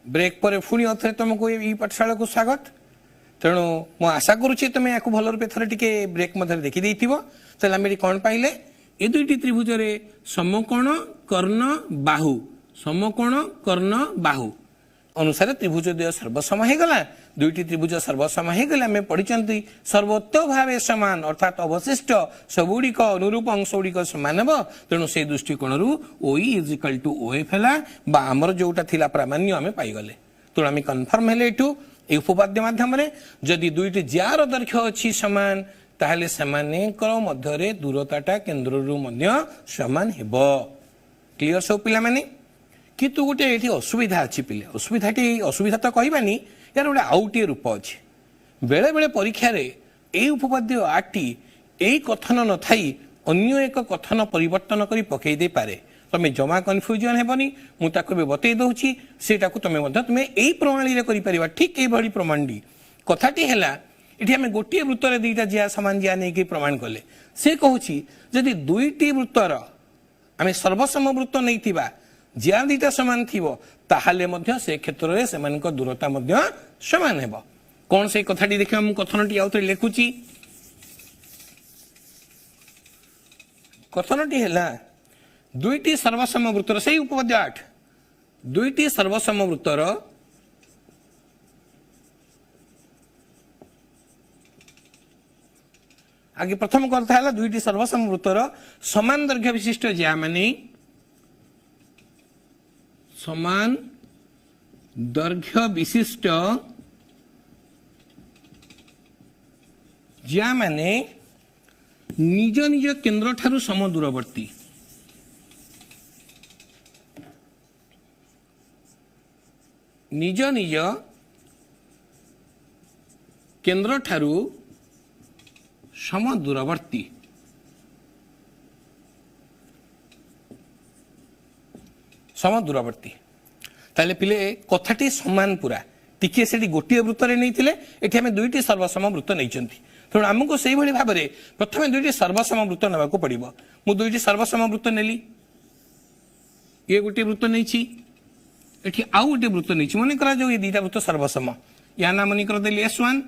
ब्रेक पर पुणी आउ तुमको ये पाठशाला को स्वागत तेणु मु आशा करुच्ची तुम या भल रूपे थे टे ब्रेक मध्य देखी देते आम कौन पाइले ये दुईटी त्रिभुज समकोण कर्ण बाहु अनुसार त्रिभुज द्वय सर्वसम हो गला दुईटी त्रिभुज सर्वसम हो गले आम पढ़ी सर्वोत्त भाव समान अर्थात अवशिष्ट सबुड़िक अनुरूप अंश गुड़िक समान हे तेणु से दृष्टिकोण ओई इज इक्वल टू ओएफ है आमर जोटा थिला प्रामाण्य आम पाईगले तेणु आम कन्फर्म हेले एठू ए उपपाद्य माध्यम जदि दुईटी जार दैर्घ्य अच्छी समान ताहले सेमानेकर मध्य दूरताटा केन्द्र समान हेबो क्लियर सब पिला माने कितु गोटे ये असुविधा अच्छी पिले असुविधा तो कहबानी यार गोटे आउटे रूप अच्छे बेले बेले परीक्षा रे ए उपपाद्य आठटी यही कथन न थाई अन्य एक कथन परिवर्तन करी पकई दे पारे तुम्हें जमा कन्फ्यूजन हेबनी मुझे भी बतई दूची सेटा तुम्हें यही प्रणाली रे करि परिबा ठीक यही प्रमाणटी कथाटी है ये आम गोटे वृत्तर दुईटा जिया सामान जिया नहीं प्रमाण कले से कहूँ जदि दुईटी वृत्तर आम सर्वसम वृत्त नहीं जिया दुईटा सामान थी ताहले मध्य से क्षेत्र में से दूरता सामान हेब कौन से कथाटी देखा मुझे कथनटी आउ थे लिखुची कथनटी है दुईटी सर्वसम वृत्तर से उपपाद्य 8 दुईटी सर्वसम वृत्तर आगे प्रथम कथा है दुईटी सर्वसम वृत्तर समान दैर्घ्य विशिष्ट जिया माने समान दैर्घ्य विशिष्ट जिया माने निज निज केन्द्र ठारू सम दूरवर्ती निज निज केन्द्र ठारू सम दूरवर्ती ताले पिले कथाटी समान पूरा टिके से गोटे वृत्त नहीं आम दुईटी सर्वसम वृत्त नहीं तेणु आमको से भाव में प्रथम दुईटी सर्वसम वृत्त ना पड़ो मु दुईटी सर्वसम वृत्त नेली ये गोटे वृत्त नहीं आउ गोटे वृत्त नहीं मन कर जो ये दुईटा वृत्त सर्वसम या ना मन कर देली S1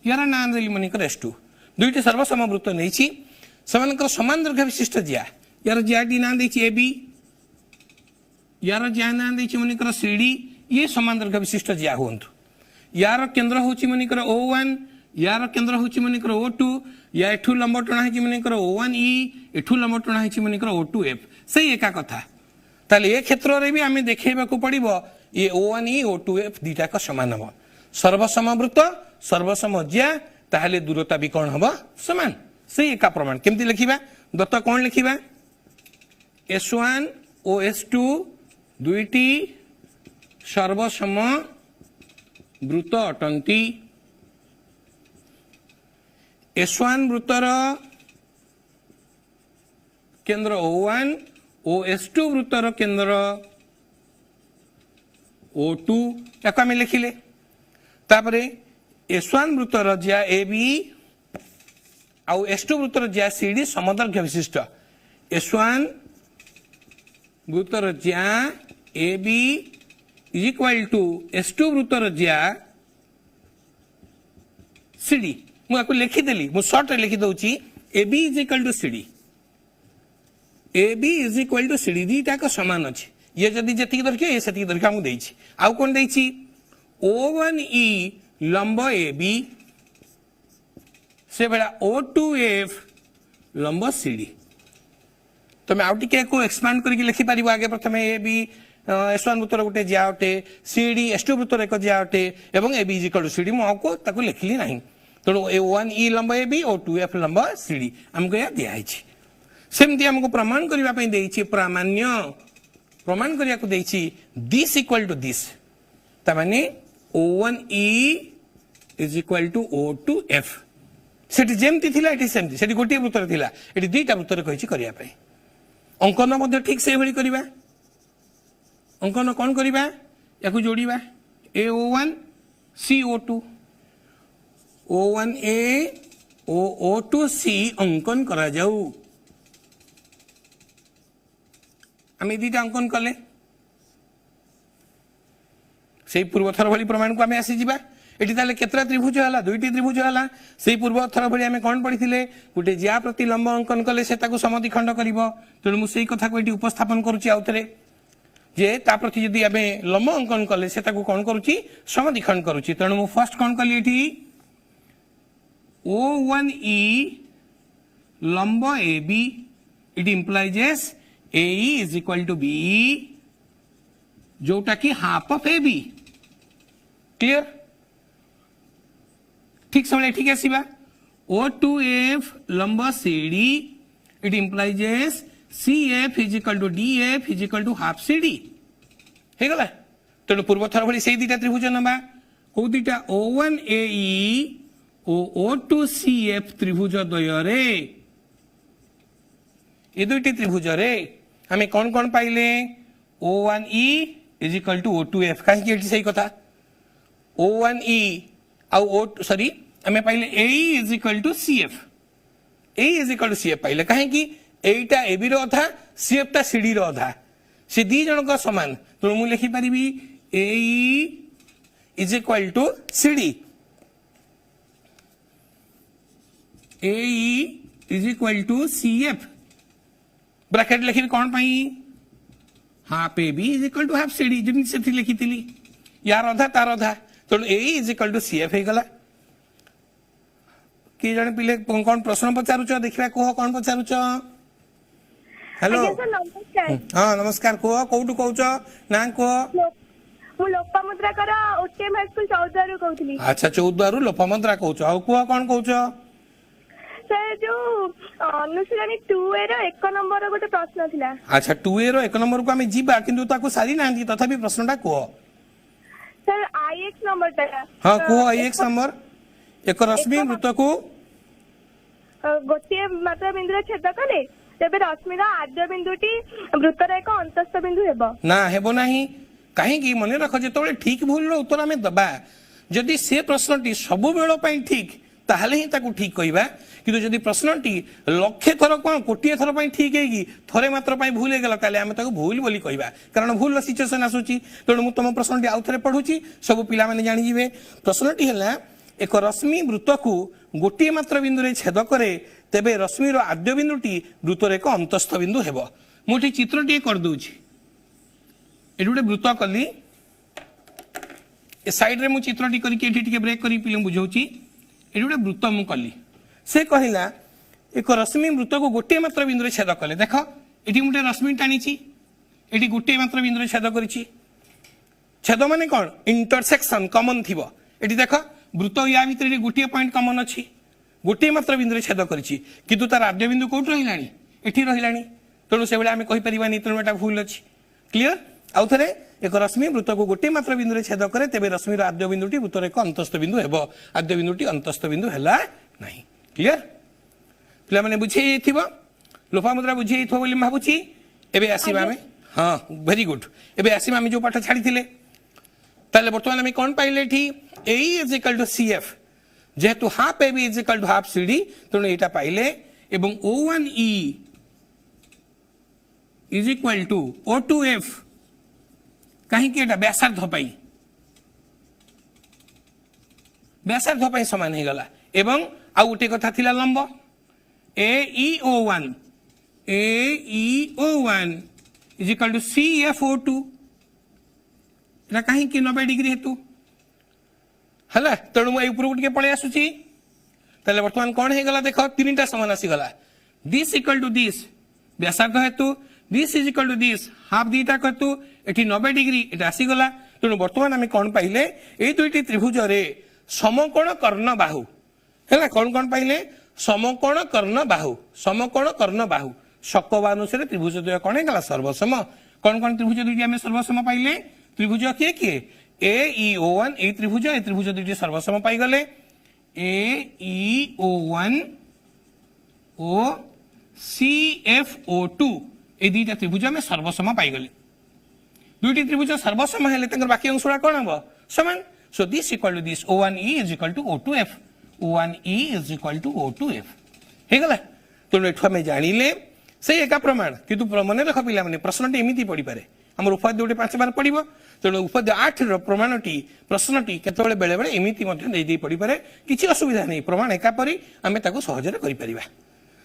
यार ना देली मन कर S2 दुईटी सर्वसम वृत्त नहीं समान दैर्घ्य विशिष्ट जिया यार जियाटी ना देखी AB यार जिया ना देखी मन कर CD ये समान दैर्घ्य विशिष्ट जिया हूँ यार केन्द्र हूँ मन कर O1 यार केन्द्र हूँ मन कर O2 या एठू लंब टणा है मन कर O1E एठू लंब टणा है मन कर O2F से एका कथा ताले ये क्षेत्र रे भी आम देखा पड़ो ये O1E O2F दुईटाक समान हम सर्वसम वृत्त सर्वसम जिया ताहले दूरता भी कौन हम समान से एका प्रमाण केमती लिखिबा दत्त कौन लिखिबा S1 ओ S2 दुईटी सर्वसम वृत्त अटंती S1 वृत्तर केंद्र O1 ओ S2 वृत्तर केंद्र O2 याको आम लिखिले तापरे S1 वृत्तर ज्या AB आउ S2 वृत्तर ज्या CD समदैर्घ्य विशिष्ट S1 वृत्तर ज्या AB is equal to S2 वृत्तर ज्या CD मुझे लिखिदेली मु सर्ट लिखि दउची AB is equal to CD AB is equal to CD दीटा को समान अछि ये जदि जति दरके ये सति दरके हमु देछि आउ कोन देछि O1E लंब AB से बेला O2F लंब CD तमे आउ टिके को एक्सपांड करके लिखि पारिबो आगे प्रथमे AB S1 वृत्तर गोटे ज्या अटे CD S2 वृत्तर एक ज्या अटे एवं AB is equal to CD मु को ताको लिखिली नाही तेणु O1E लंब AB O2F लंब CD हमको या दिया है सेमती हमको प्रमाण करबा पई देछि प्रामाण्य प्रमाण करिया को देछि दिस इक्वल टू दिस ता माने O1E is equal to O2F सेठी जेमती थिला एठी सेमती सेठी गोटे वृत्तर थिला एठी दुईटा वृत्तर कहिछि करिया पई अंकन मध्ये ठीक से भली करबा अंकन कोन करबा याकू जोड़ीबा A01 CO2 O1A O2C अंकन करा जाऊ आम दीटा अंकन कले से पूर्व थर भली प्रमाण को आम आसी जीवा एटी ताले केतरा त्रिभुज हला दुईटी त्रिभुज हला से पूर्व थर भली आम कोन पढ़िथिले गुटे ज्या प्रति लंब अंकन कले से ताकू समद्विखंड करिवो तेणु मु सेई कथा को एटी उपस्थापन करूची आउथरे जे ता प्रति यदि आम लंब अंकन कले से ताकू कोन करूची समद्विखंड करूची तेणु मु फर्स्ट कोन कली एटी O1E लंब AB it implies AE is equal to BE जोटा कि हाफ ऑफ AB क्लियर ठीक समझ ठीक है O2F लंब CD it implies CF is equal to DF is equal to half CD हे गला तेणु पूर्व थर भली से दीटा त्रिभुज नबा को दीटा O1AE O2CF त्रिभुज द्वयरे ये दुईटी त्रिभुज रे हमें कौन कौन पाइले O1E is equal to O2F कहीं सही कथा O1E आउ सॉरी हमें पाइले AE is equal to CF AE is equal to CF पाइले कहीं कि एटा AB रो अधा CF टा CD रो अधा से दी जन को समान तो मु लिखि परिबी AE is equal to CD AE is equal to CF bracket लिखि कौन पाई half AB is equal to half CD जिन से थी लिखी थी यार अधा तार अधा तो AE is equal to CF हे गला कि जने पिले कौन प्रश्न पचारुच देखिबा को कौन पचारुच हेलो हां नमस्कार को कोठु कहउच ना को मु लोपामुद्रा करा ओटीएम हाई स्कूल 14 रु कहउथली अच्छा 14 रु लोपामुद्रा कहउच आ को कौन कहउच सर जो अनुसुरानी 2A रो 1 नंबर गोटे प्रश्न थिला अच्छा 2A रो 1 नंबर को हमें जीबा किंतु ताको सारी नांदी तथापि प्रश्नटा को सर IX नंबर ता हां को IX नंबर एक रश्मि वृत्त को गोटे मात्रा बिंदु छेद कले तेबे रश्मिर आद्य बिंदुटी वृत्तर एक अंतस्थ बिंदु हेबो ना हेबो नाही काहे कि मने रख जेतोले ठीक भूल रो उत्तर हमें दबा जदि से प्रश्नटी सब बेलो पई ठीक ताहले ही ताकू ठीक कहिबा किंतु जदि प्रश्नटी लक्षे थर कोन कोटिए थर पई ठीक हेगी थरे मात्र पई भूल हे गेला ताले हम ताकू भूल बोली कहिबा कारण भूल सिचुएशन आसुची तेणु मु तुम प्रश्नटी आउ थरे पढुची सब पिला माने जानि जिवे प्रश्नटी हला एक रश्मि वृत्त को गोटे मात्र बिंदु रे छेद करे तेबे रश्मिर आद्य बिंदुटी वृत्तर एक अंतस्थ बिंदु हेबो मुठी चित्रटी कर दूची एठी गोटे वृत्त कली ए साइड रे मु चित्रटी करके एठी टिके ब्रेक करी पिलम बुझौची एठी गोटे वृत्त मु कली से कहिला एक रश्मि वृत्त को गोटे मात्र बिंदु रे छेद कले देखो एठी मुटे रश्मि टाणीची एठी गोटे मात्र बिंदु रे छेद करिची छेद माने कोन इंटरसेक्शन कॉमन थिबो एठी देखो वृत्त या भितर गोटे पॉइंट कॉमन अछि गोटे मात्र बिंदु रे छेद करिछि किंतु तार आद्य बिंदु कोठ रहिलानी एठी रहिलानी तेणु से आम कहीपरिवानी तेणु एटा भूल अच्छी क्लीयर आउ थे एक रश्मि वृत्त को गोटे मात्र बिंदु रे छेद करे तेबे रश्मिर आद्य बिंदुटी वृत्तर एक अंतस्थ बिंदु हेब आद्य बिंदुटी अंतस्थ बिंदु हैला नहीं क्लीयर पिला माने बुझे थिबो लोपामुद्रा बुझे थिबो बोली भाबुची एबे आसीबा आमे हां वेरी गुड एबे आसीबा आमे जो पाठ छाड़ी थिले ताले वर्तमान आमे कोन पाइले थी A is equal to CF जेहेतु half A B is equal to half C D तेणु यहाँ पाइले एवं O1E is equal to O2F कहीं व्यासार्ध व्यासार्ध समान हो गला एवं आउ गोटे कथा थिला लंब AEO1 is equal to CFO2 कहीं 90 डिग्री हेतु है तेणु मुझे उपरକୁ ଟିକେ पड़े आसुची ताले वर्तमान कौन है गला देखो तीनटा समान आसी गला दिस इक्वल टू दिस व्यासार्ध हेतु this is equal to this half दीटा हेतु एठी 90 डिग्री एटा आसी गला तेणु वर्तमान आमे कौन पाइले ए दुईटी त्रिभुज रे समकोण कर्ण बाहु हैला कौन पाइले समकोण कर्ण बाहु शक्वानुसार त्रिभुज द्वय कौन है गला सर्वसम कौन त्रिभुज दुईटी आमे सर्वसम पाइले त्रिभुज किए किए AEO1 ए त्रिभुज दुईटी सर्वसम पाई गले AEO1 ओ CFO2 ए दुईटा त्रिभुज में सर्वसम पाई गले दुईटी त्रिभुज सर्वसम हेले तंकर बाकी अंशुरा कोन हबो समान so this equal to this O1E is equal to O2F O1E is equal to O2F हे गला तो एठा में जानिले से एका प्रमाण किंतु मन रख पिला माने प्रश्नटी एमिति पड़ी पारे हमर उपाध्याय गोटे 5 बार पड़िबो तेणु उपाध्याय 8 प्रमाणटी प्रश्नटी केतबेले बेले बेले एमिति मध्ये दे पड़ी पारे किछि असुविधा नहीं प्रमाण एका परी आमे ताको सहजरे करि परिबा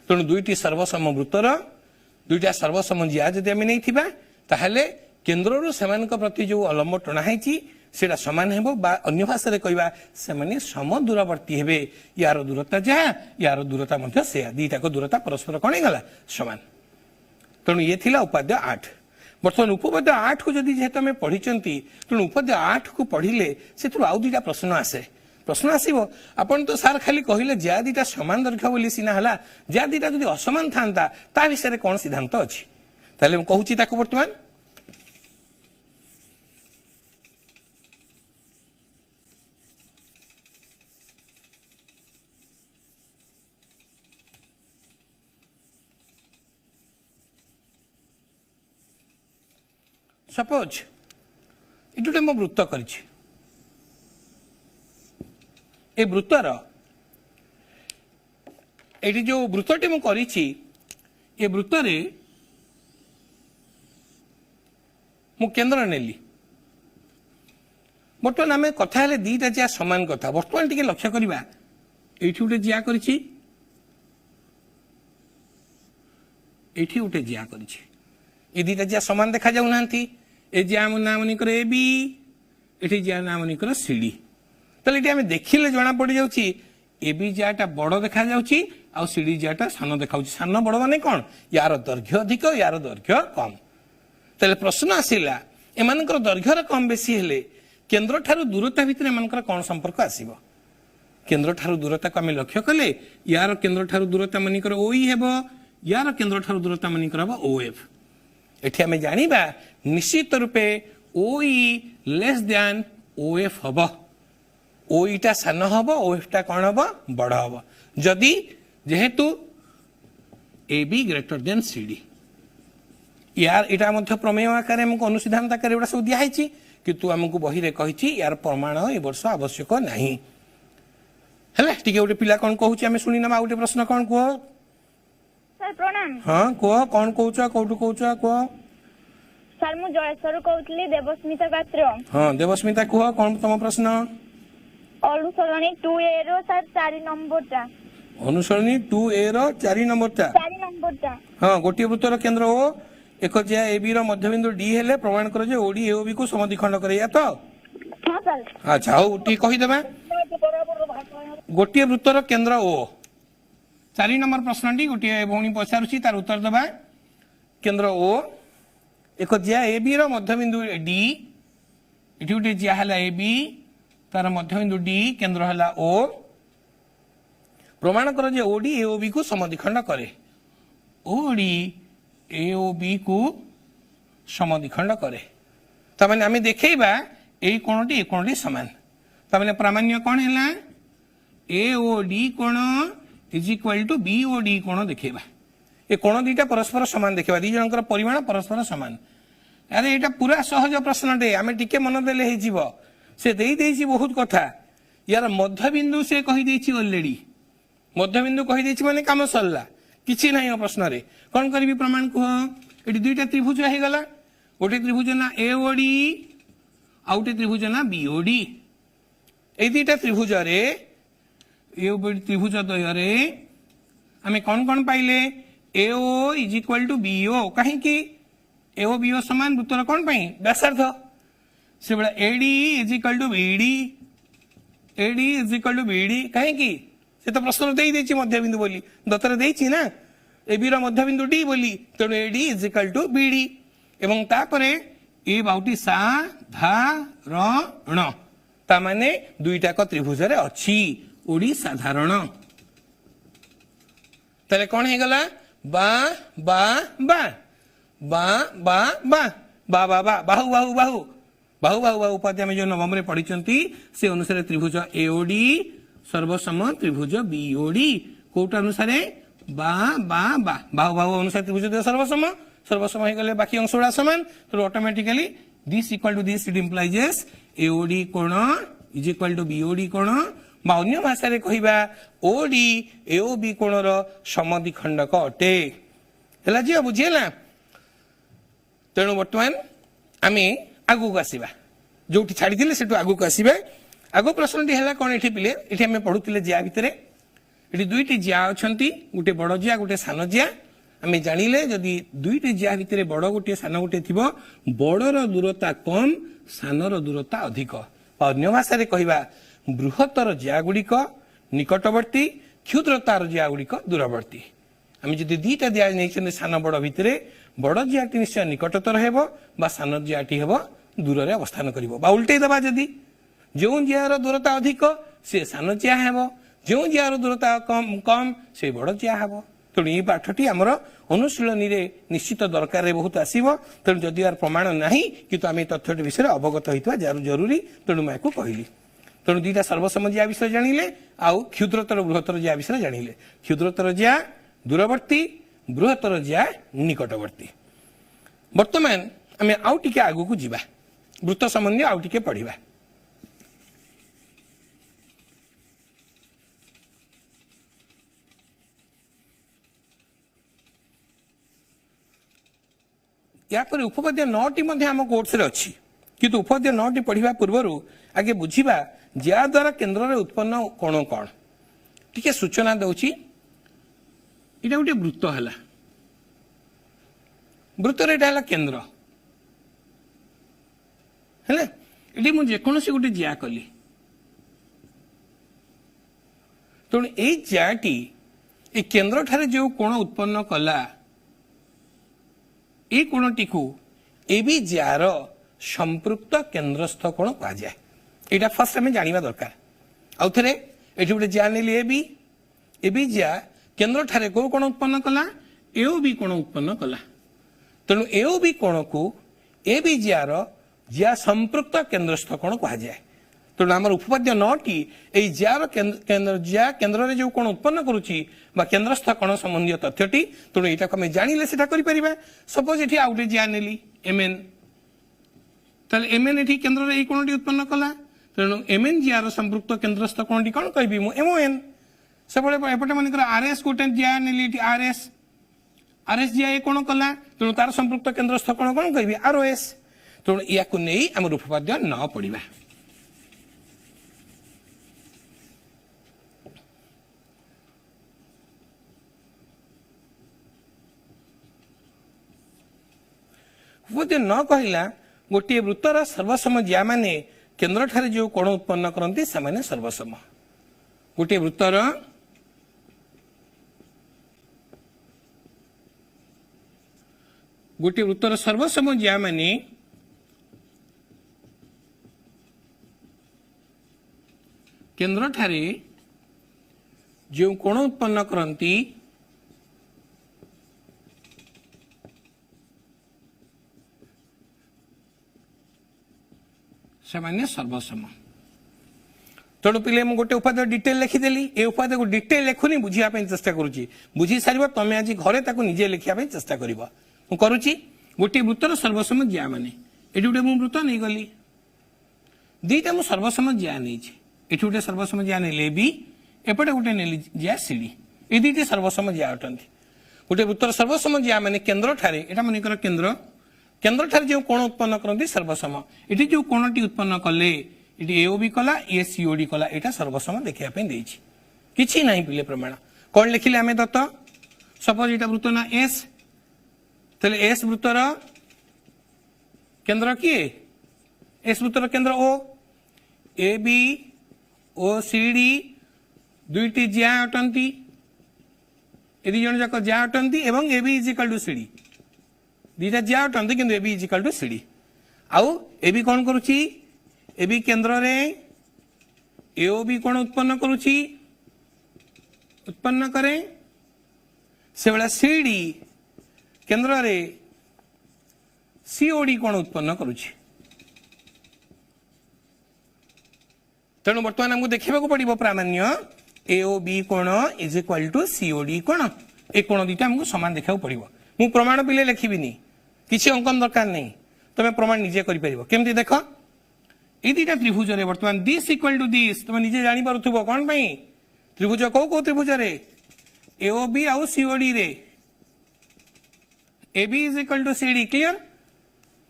तेणु दुईटी सर्वसम वृत्तर दुईटा सर्वसम जिया जदि आमे नै थिबा ताहले केन्द्ररु सेमानक प्रति जो अलम्ब टणा हैछि सेटा समान हेबो बा अन्य भाषा रे कहबा सेमाने सम दूरवर्ती हेबे यार दूरता जा यार दूरता मध्ये से दुईटा को दूरता परस्पर कोन गला समान तेणु ये थिला उपाध्याय 8 बर्तमान उपपाद्य 8 को जदि जेहेतु आम पढ़ी तेणु उपाध्य 8 को पढ़िले से आउ दुईटा प्रश्न आसे प्रश्न आसो आपन तो सार खाली कहले ज्या दुईटा समान दैर्घ्य बोली सीना हला ज्या दुईटा जदि असमान था ता विषय कौन सिद्धांत अच्छी ताले कहूँ ताको बर्तमान सपोज ये मो वृत्त कर वृत्तर ये जो वृत्तटी मुझे ये वृत्तर मु केन्द्र नेली बर्तमान आम कथा दीटा जिया समान कथा बर्तमान टी लक्ष्य करवा ये गोटे जिया कर गोटे जिया कर दीटा जिया समान देखा जाऊना ए जिया नाम मनिकर ए बी ये जिया नाम मनिकर सीडी ताले ये देखिले जना पड़ जाऊँगी ए बी जियाटा बड़ देखा जाऊँगी आउ सीडी जियाटा सान देखा सान बड़ माने कौन यार दैर्घ्य अधिक यार दैर्घ्य कम ताले प्रश्न आसिला एमानकर दैर्घ्यर कम बेसी हेले केन्द्र ठारू दूरता भितर एमानकर कौन संपर्क आसीबो केन्द्र ठारू दूरता को आम लक्ष्य कले यार केन्द्र ठारू दूरता मनिकर ओई हेबो यार केन्द्र ठारू दूरता मनिकर हेबो ओएफ एठी आमे जानिबा निश्चित रूपे ओई लेस दैन ओएफ हबो ओईटा सान हबो ओएफटा कोन हबो बड़ हबो जदि जेहेतु A be greater than CD यार एटा मध्य प्रमेय आकार हमको अनुसिद्धांत आकार एटा सब दिया हैछि किंतु हमको बही रे कहिछि यार प्रमाण ए वर्ष आवश्यक नाही हले ठीक गोटे पिला कोन कहूछि हमें सुनि नबा गोटे प्रश्न कोन को सर प्रणाम हां को कोन कहूछ कोठु कहूछ को सर मु जयसर कहउतली देवस्मिता पात्र हां देवस्मिता को कोन तम प्रश्न अनुसरणी 2A रो सर 4 नंबर ता अनुसरणी 2A रो 4 नंबर ता हां गोटे वृत्तर केंद्र ओ एक ज्या ए बी रो मध्यबिंदु डी हेले प्रमाण कर जे ओडी ए बी को समद्विखंड करैया तो हां सर अच्छा हो टी कहि देबा गोटे वृत्तर केंद्र ओ 4 नंबर प्रश्नटी गोटे भौणी पचारुछि तार उत्तर देबा केंद्र ओ एक ज्या ए बी रो मध्यबिंदु डी इठी गोटे ज्या हला ए बी तार मध्यबिंदु डी केंद्र हला ओ प्रमाण कर जे ओडी एओबी को समद्विखंड करे ओडी एओबी को समद्विखंड करे तमाने आमे देखैबा एई कोणटी समान तमाने प्रामाण्य कोण हैला एओडी कोण इज इक्वल टू बीओडी कोण देखैबा ए कोण दीटा परस्पर समान देखैबा दी जनकर परिमाण परस्पर समान अरे एटा पूरा सहज प्रश्नटे आमे टिके मन देले हे जीव से देई देइछि बहुत कथा यार मध्यबिंदु से कहि देइछि ऑलरेडी मध्यबिंदु कहि देइछि माने काम सरला किछि नाही प्रश्न रे कोन करबी प्रमाण को एटी दुईटा त्रिभुज हे गला गोटे त्रिभुज ना एओडी आउटे त्रिभुज ना बीओडी ए दुईटा त्रिभुज रे एओडी त्रिभुज द्वय रे आमे कोन पाइले AO is equal to BO कहीं की एओ बीओ समान वृत्तर कोन पई व्यासार्ध से बड़ा AD is equal to BD AD is equal to BD कहीं की से तो प्रश्न देई देछि मध्यबिंदु बोली दतर देछि ना एबी रो मध्यबिंदु डी बोली तेणु AD is equal to BD एवं तापरे ए बाउटी सा धा र ण ता माने दुईटा को त्रिभुज रे अछि ओडी साधारण तले कोन हे गला बा बा बा बा बा बा बा बा बा बाहु बाहु बाहु बाहु बाहु बाहु उपाध्याय में जो नवम रे पढ़िचंती से अनुसार त्रिभुज एओडी सर्वसम त्रिभुज बीओडी कोटा अनुसार बा बा बा बाहु बाहु अनुसार त्रिभुज सर्वसम सर्वसम हो गले बाकी अंशुड़ा समान तो automatically this equal to this it implies AOD कोण इज इक्वल टू बीओडी कोण बा अन्य भाषा रे कहिबा ओडी एओबी कोणर समद्विखंडक अटे हला जी बुझिला तेणु बर्तमान आमे आगु को आसीबा जोठी छाड़ी दिले सेटु आगु को आसीबा आगु प्रश्नटी हला कोन एठी पिले एठी आमे पढुतिले जिया भितरे एठी दुईटी जिया अछंती गुटे बड़ जिया गुटे सान जिया आमे जानिले जदी दुईटी जिया भितरे बड़ गुटे सान गुटे थिबो बड़र दूरता कम सानर दूरता अधिक अन्य भाषा रे कहिबा बृहत्तर जिया गुड़िक निकटवर्ती क्षुद्रतार जिया गुड़िक दूरवर्ती आम जदि दीटा जिया नहीं सान बड़ भितर बड़ जियाटी निश्चय निकटतर हेब बा सान जियाटी हेब दूर रे अवस्थान करिवो बा उल्टे दबा जदि जो जियार दूरता अधिक से सान जिया हेब जो जियार दूरता कम कम से बड़ जिया हेब तेणु ये पाठटी आमर अनुशीलनी रे निश्चित दरकार बहुत आसीबो तेणु जदि यार प्रमाण नाही किंतु आम तथ्यटी विषय अवगत होइतबा जरूरी तेणु मैं को कहली तेणु दुईटा सर्वसम जिया विषय जानिले आउ क्षुद्रतर बृहत्तर जिया विषय जानिले क्षुद्रतर जिया दूरवर्ती बृहत्तर जिया निकटवर्ती वर्तमान आम आउ टिके आगु को जीवा वृत्त संबंधी आउ टिके पढ़िबा या पर उपपद्य 9टी मध्ये आम कोर्स रे अछि किंतु उपपद्य 9टी पढ़िबा पूर्वरु आगे बुझिबा ज्या द्वारा केंद्र रे उत्पन्न कोण कोण टिके सूचना दउची इटा गोटे वृत्त हला वृत्त रे एटा हला केंद्र हला इटी मु जे कोनोसी गोटे ज्या कली तोण ए ज्याटी ए केंद्र ठारे जो कोण उत्पन्न कला ए कोणटी को एबी जार संपृक्त केंद्रस्थ कोण कहा जाए एटा फर्स्ट हमें जानिबा दरकार आउ थरे एठी गोटे ज्या नेली एबी ज्या केंद्र ठारे को कोण उत्पन्न कला एओबी कोण उत्पन्न कला तेणु एओबी कोण को एबी जार ज्या संपृक्त केंद्रस्थ कोण कहा जाए तेणु आमर उपपद्य 9टी एई जार केंद्र ज्या केंद्र रे जो कोण उत्पन्न करूची बा केंद्रस्थ कोण संबंधी तथ्यटी तेणु एटा को हमें जानिले सेटा करि परिबा सपोज एठी आउटे ज्या नेली एमएन ताले एमएन एठी केंद्र रे एई कोणटी उत्पन्न कला तेणु एमएन जार संपृक्त केंद्रस्थ कोणटी कोन कहबी मु एमओएन सबले एपटे मनकर आरएस गोटे ज्या नेली एठी आरएस ज्या ए कोण कला तेणु तार संपृक्त केंद्रस्थ कोण कोन कहबी आरओएस तेणु याकु नेई हम उपपद्य 9 पढिबा उपपद्य 9 कहला गोटे वृत्तर सर्वसम ज्या माने केंद्र ठारे जो कोण उत्पन्न करंती से माने सर्वसम गोटे वृत्तर सर्वसम ज्या माने केंद्र ठारे जो कोण उत्पन्न करती से सर्वसम। तेणु पिले मुझे गोटे उपाध्याय डिटेल लिखिदेली ए उपाध्याय को डिटेल लिखुनी बुझापी चेष्टा करुच्ची बुझी सार तुम आज घरे निजे लिखापी चेष्टा कर करुच्ची गोटे वृत्तर सर्वसम ज्या माने ये गोटे मुझे वृत्त नहीं गली दुईटा मुझे सर्वसम ज्या नहीं ये गोटे सर्वसम ज्या नहीं भी एपटे गोटे नेली ज्या सीढ़ी ये दुईटी सर्वसम ज्या अटंती गोटे वृत्तर सर्वसम ज्या माने केन्द्र ठारे एटा मनकर केन्द्र केन्द्र ठारे जो कोण उत्पन्न करती सर्वसम ये जो कोणटी उत्पन्न कले ये एओबी कला ए सीओडी कला यहाँ सर्वसम देखापी किसी ना पिले प्रमाण कौन लिखिले आम दत्त सपोज यहाँ वृत्त ना एस तेल एस वृत्तर केन्द्र किए एस वृत्तर केन्द्र ओ A B O C D दुईटी ज्या अटंती ए दी जन जाक ज्या अटंती एवं A B is equal to C D दुईटा ज्या अटंती किंतु A B is equal to C D आउ ए बी कौन करुच्ची ए भी केन्द्र रे एओ भी कोण उत्पन्न करुची उत्पन्न करे से बेला सीडी केन्द्र रे सीओडी कोण उत्पन्न करुची तेणु बर्तमान हमको देखा पड़ो प्रामाण्य एओ बी कोण इज इक्वल टू सीओडी कोण ए कोण दुईटा हमको सामान देखा पड़ो मु प्रमाण पिले लिखिबिनी किसी अंकन दरकार नहीं तुम प्रमाण निजे कर केमती देख ये दुईटा त्रिभुज रे वर्तमान दिस इक्वल टू दिस तुम निजे जानी पारुथबो कोन पई त्रिभुज को त्रिभुज रे एओबी आउ सीओडी रे AB is equal to CD clear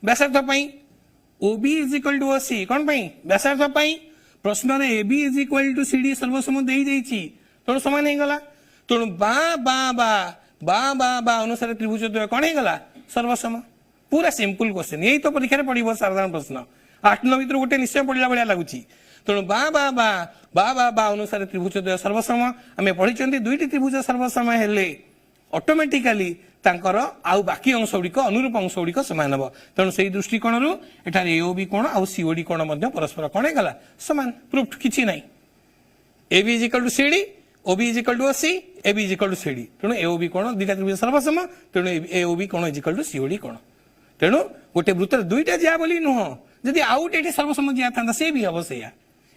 व्यासार्थ पई OB is equal to OC कोन पई व्यासार्थ पई प्रश्न रे AB is equal to CD सर्वसम देई देइची तोड़ समान हे गला तोड़ बा बा बा बा बा बा अनुसार त्रिभुज द्वय कोन हे गला सर्वसम पूरा सिंपल क्वेश्चन यही तो परीक्षा रे पड़िबो साधारण प्रश्न 8 9 भर गोटे निश्चय पढ़ला भाया लगुच तेणु बा बा बा बा बा बा अनुसार त्रिभुज द्वय सर्वसम आम पढ़ी दुईटी त्रिभुज सर्वसम हेले ऑटोमेटिकली तांकर आउ बाकी अंश गुड़िक अनुरूप अंश गुड़िक सामान हम तेणु से दृष्टिकोण एठार एओबी कोण आउ सीओडी कोण परस्पर कौन गला सामान प्रूफ किसी ना AB is equal to CD OB is equal to OC AB is equal to CD तेणु एओबी कोण दुईटा त्रिभुज सर्वसम तेणु एओबी कोण इज इक्वल टू सीओडी कोण तेणु गोटे वृत्त दुईटा ज्या बोली नुह जदि आउट ये सर्वसम ज्या था से भी हम से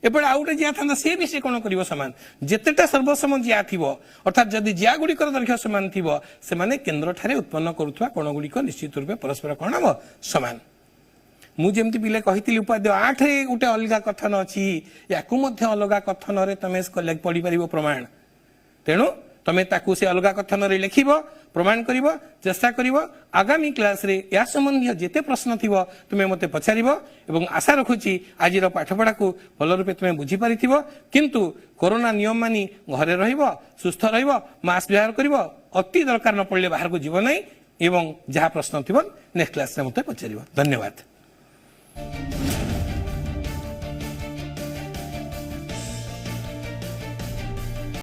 एपटे आउटे ज्या था से भी से कौन कर सामान जितेटा सर्वसम ज्या थी अर्थात जदि ज्या गुड़िक दैर्घ्य सामान थी से केन्द्र ठारे उत्पन्न करुवा कोण गुड़िक निश्चित रूपे परस्पर कौन हम सामान मुझे पिले कही उपाध्याय 8 रे गोटे अलग कथन अच्छी या अलग कथन तुम पढ़ी पार प्रमाण तेणु तुम ताकू से अलग कथन रे लिख प्रमाण कर चेष्टा कर आगामी क्लास रे या संबंधी जेते प्रश्न थी तुम्हें मते पचार एवं आशा रखुची आज पाठपढ़ा को भल रूपे तुम्हें बुझी पारि किंतु कोरोना नियम मानी घरे रहिबो सुस्थ रहिबो मास्क व्यवहार करिबो अति दरकार न पड़े बाहर को जीव नहीं एवं जहाँ प्रश्न थी नेक्स्ट क्लास रे मते पचार धन्यवाद।